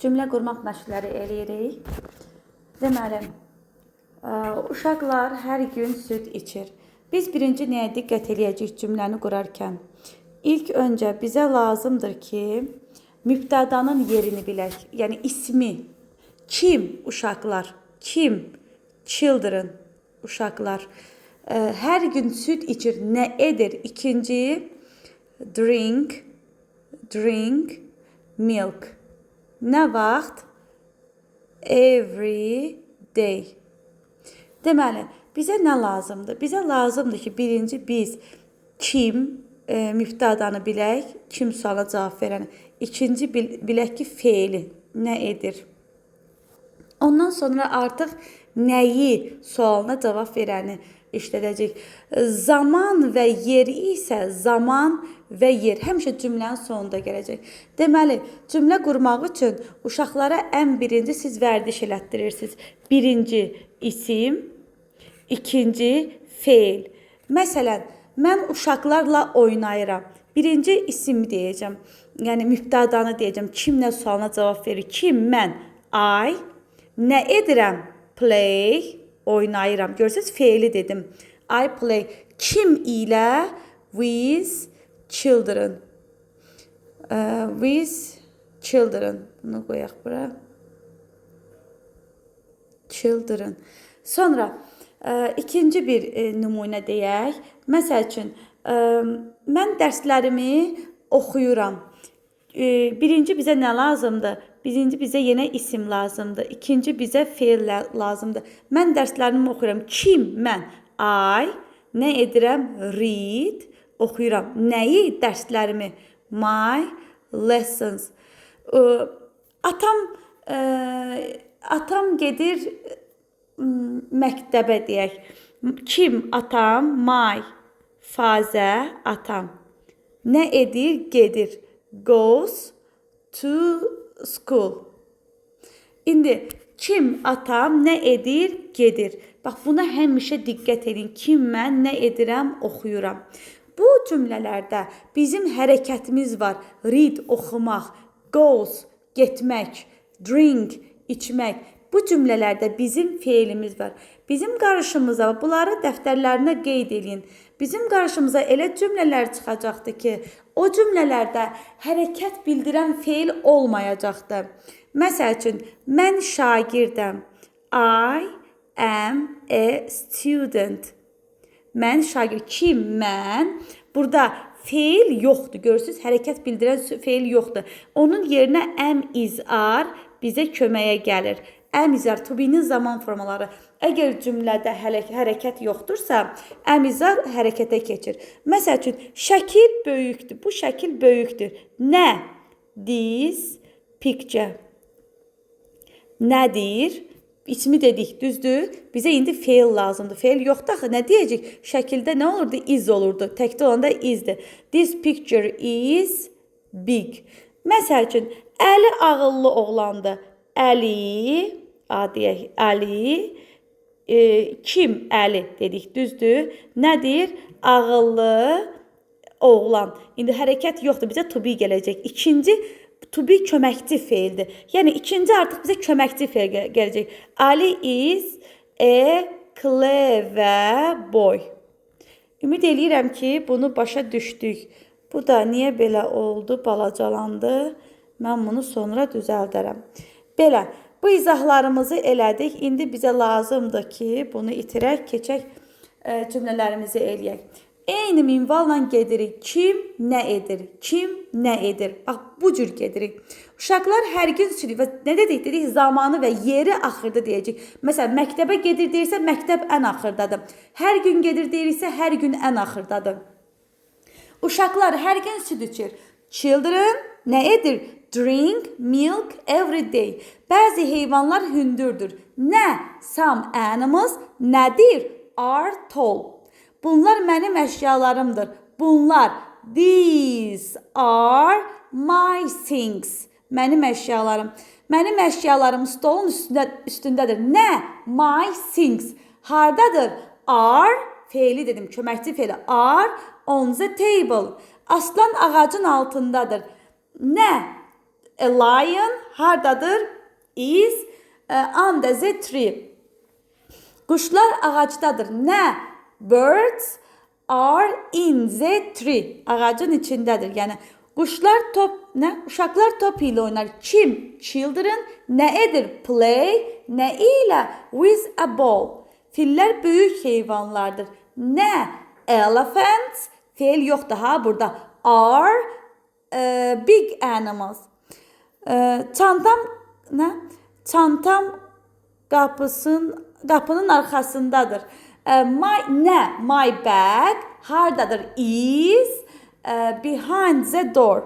Cümlə qurmaq məşqləri eləyirik. Deməli, uşaqlar hər gün süd içir. Biz birinci nəyə diqqət eləyəcəyik cümləni qurarkən? İlk öncə bizə lazımdır ki, mübtədanın yerini bilək. Yəni ismi. Kim? Uşaqlar. Kim? Children. Uşaqlar. Hər gün süd içir. Nə edir? İkinci, drink, milk. Nə vaxt? Every day. Deməli, bizə nə lazımdır? Bizə lazımdır ki, birinci biz kim mübtədanı bilək, kim suala cavab verəni. İkinci bilək ki, feili nə edir. Ondan sonra artıq nəyi sualına cavab verəni işlədəcək. Zaman və yer isə zaman və yer həmişə cümlənin sonunda gələcək. Deməli, cümlə qurmaq üçün uşaqlara ən birinci siz vərdiş elətdirirsiniz. Birinci isim, ikinci feil. Məsələn, mən uşaqlarla oynayıram. Birinci isim deyəcəm. Yəni mübtədanı deyəcəm. Kimlə sualına cavab verir? Kim? Mən. I. Nə edirəm? Play. Oynayıram. Görürsünüz, feili dedim. I play. Kim ilə? With children. With children. Bunu qoyaq bura. Children. Sonra ikinci bir nümunə deyək. Məsəl üçün, mən dərslərimi oxuyuram. Birinci bizə nə lazımdır? Birinci bizə yenə isim lazımdır. İkinci bizə feil lazımdır. Mən dərslərimi oxuyuram. Kim? Mən. I. Nə edirəm? Read. Oxuyuram. Nəyi? Dərslərimi. My lessons. Atam gedir məktəbə deyək. Kim? Atam. My. Father. Atam. Nə edir? Gedir. Goes to school. İndi kim? Atam. Nə edir? Gedir. Bax, buna həmişə diqqət edin. Kim? Mən. Nə edirəm? Oxuyuram. Bu cümlələrdə bizim hərəkətimiz var. Read, oxumaq. Goes, getmək. Drink, içmək. Bu cümlələrdə bizim feilimiz var. Bizim qarşımıza bunları dəftərlərinə qeyd edin. Bizim qarşımıza elə cümlələr çıxacaqdır ki, o cümlələrdə hərəkət bildirən feil olmayacaqdır. Məsəl üçün, mən şagirdəm. I am a student. Mən şagird. Kim? Mən. Burada feil yoxdur. Görürsünüz, hərəkət bildirən feil yoxdur. Onun yerinə am, is, are bizə köməyə gəlir. Am, is, are, to be-nin zaman formaları. Əgər cümlədə hərəkət yoxdursa, am, is, are hərəkətə keçir. Məsəl üçün, şəkil böyükdür. Bu şəkil böyükdür. Nə? This picture. Nədir? İsmi dedik, düzdür? Bizə indi feil lazımdır. Feil yoxdur axı. Nə deyəcək? Şəkildə nə olurdu? Is olurdu. Təkdə olanda isdir. This picture is big. Məsəl üçün, Əli ağıllı oğlandı. Əli, deyək, Əli. Kim? Əli dedik, düzdür? Nədir? Ağıllı oğlan. İndi hərəkət yoxdur. Bizə to be gələcək. İkinci to be köməkçi feildir. Yəni, ikinci artıq bizə köməkçi feil gələcək. Ali is a clever boy. Ümid eləyirəm ki, bunu başa düşdük. Bu da niyə belə oldu, balacalandı? Mən bunu sonra düzəldərəm. Belə, bu izahlarımızı elədik. İndi bizə lazımdır ki, bunu itirək, keçək cümlələrimizi eləyək. Eyni minvalla gedirik. Kim nə edir? Kim nə edir? Bax, bu cür gedirik. Uşaqlar hər gün sürür və nə dedik? Dedik, zamanı və yeri axırda deyəcək. Məsələn, məktəbə gedir deyirsə, məktəb ən axırdadır. Hər gün gedir deyirsə, hər gün ən axırdadır. Uşaqlar hər gün süd içir. Children nə edir? Drink milk every day. Bəzi heyvanlar hündürdür. Nə? Some animals nədir? Are tall. Bunlar mənim əşyalarımdır. Bunlar, these are my things. Mənim əşyalarım. Mənim əşyalarım stolun üstündədir. Nə? My things. Hardadır? Are, feili dedim, köməkçi feili. Are on the table. Aslan ağacın altındadır. Nə? A lion hardadır? Is on the tree. Quşlar ağacdadır. Nə? Birds are in the tree. Ağacın içindədir. Yəni quşlar uşaqlar top ilə oynar. Kim? Children. Nə edir? Play. Nə ilə? With a ball. Fillər böyük heyvanlardır. Nə? Elephants. Feil yoxdur ha burada. Are big animals. Çantam nə? Çantam qapının arxasındadır. My bag hardadır? Is behind the door.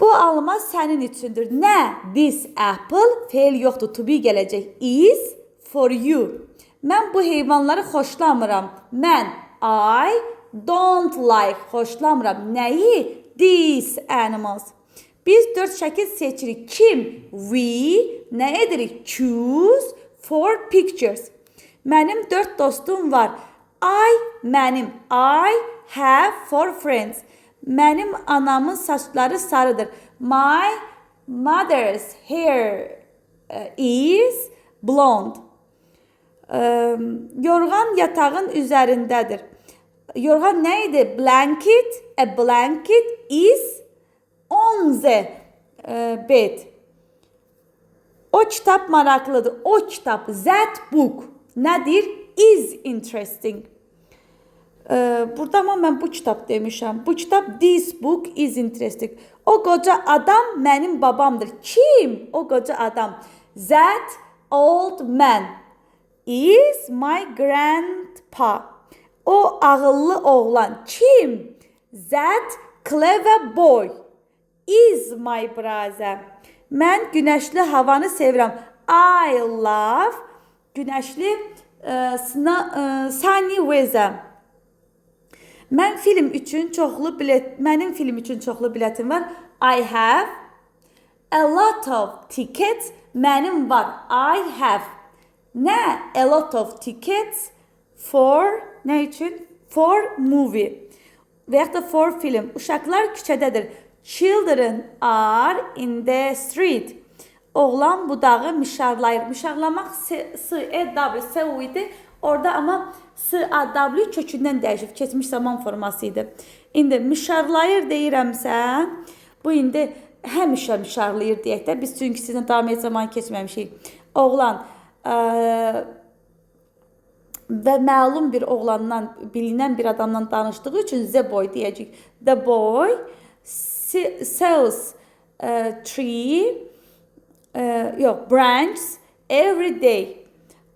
Bu alma sənin üçündür. Nə? This apple feil yoxdur. To be gələcək. Is for you. Mən bu heyvanları xoşlamıram. Mən I don't like xoşlamıram. Nəyi? These animals. Biz 4 şəkil seçirik. Kim? We nə edirik? Choose for pictures. Mənim 4 dostum var. Mənim. I have 4 friends. Mənim anamın saçları sarıdır. My mother's hair is blonde. Yorğan yatağın üzərindədir. Yorğan nə idi? Blanket. A blanket is on the bed. O kitab maraqlıdır. O kitab. That book. Nədir? Is interesting. Burada ama mən bu kitab demişəm. Bu kitab this book is interesting. O qoca adam mənim babamdır. Kim? O qoca adam. That old man is my grandpa. O ağıllı oğlan. Kim? That clever boy is my brother. Mən günəşli havanı sevirəm. I love günəşli sunny weather. Mənim film üçün çoxlu biletim var. I have a lot of tickets. Mənim var. I have. Nə? A lot of tickets for nə üçün? For movie. Və ya da for film. Uşaqlar küçədədir. Children are in the street. Oğlan budağı mişarlayır. Mişarlamaq S-E-W idi. Orada ama S-A-W kökündən dəyişib. Keçmiş zaman forması idi. İndi mişarlayır deyirəmsə, bu indi həmişə mişarlayır deyək də. Biz çünki sizinlə davam et zaman keçməmişik. Oğlan və məlum bir oğlandan, bilinən bir adamdan danışdığı üçün the boy deyəcək. The boy sells branch every day.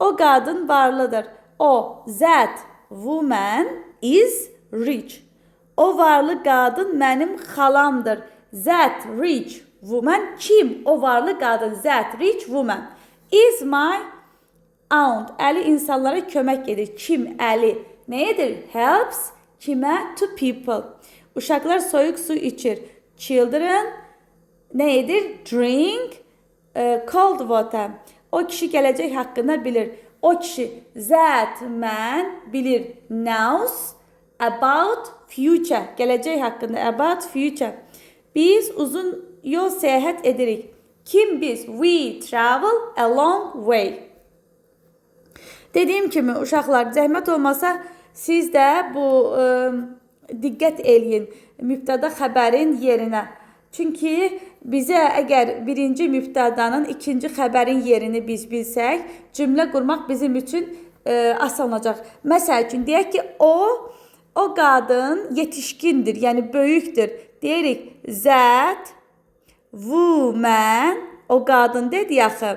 O qadın varlıdır. O, that woman is rich. O varlı qadın mənim xalamdır. That rich woman kim? O varlı qadın. That rich woman is my aunt. Əli insanlara kömək edir. Kim? Əli. Nə edir? Helps. Kimə? To people. Uşaqlar soyuq su içir. Children nə edir? Drink cold water. O kişi gələcək haqqında bilir. O kişi that man bilir. Knows about future. Gələcək haqqında. About future. Biz uzun yol səyahət edirik. Kim biz? We travel a long way. Dediyim kimi uşaqlar, zəhmət olmasa siz də bu diqqət eləyin mübtəda xəbərin yerinə. Çünki bizə əgər birinci mübtədanın ikinci xəbərin yerini biz bilsək, cümlə qurmaq bizim üçün asan olacaq. Məsəl üçün, deyək ki, o qadın yetişkindir, yəni böyükdür. Deyirik, that woman, o qadın dedi yaxı.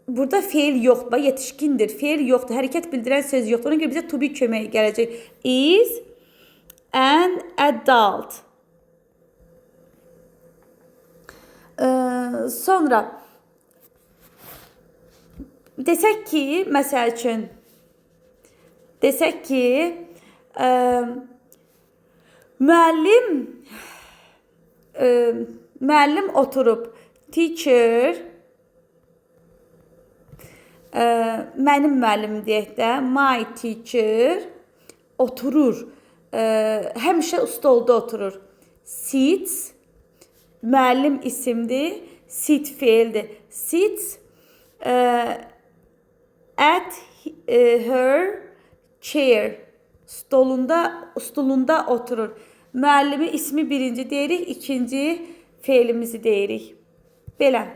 Burada feil yoxdur, yetişkindir, feil yoxdur, hərəkət bildirən söz yoxdur. Ona görə bizə to be kömək gələcək. Is an adult. Sonra desək ki, məsəl üçün, desək ki, müəllim oturub, teacher, mənim müəllim deyək də, my teacher oturur, həmişə stolda oturur. Sits müəllim isimdir. Sit feildir. Sits at her chair. Stulunda oturur. Müəllimi ismi birinci deyirik, ikinci feilimizi deyirik. Belə.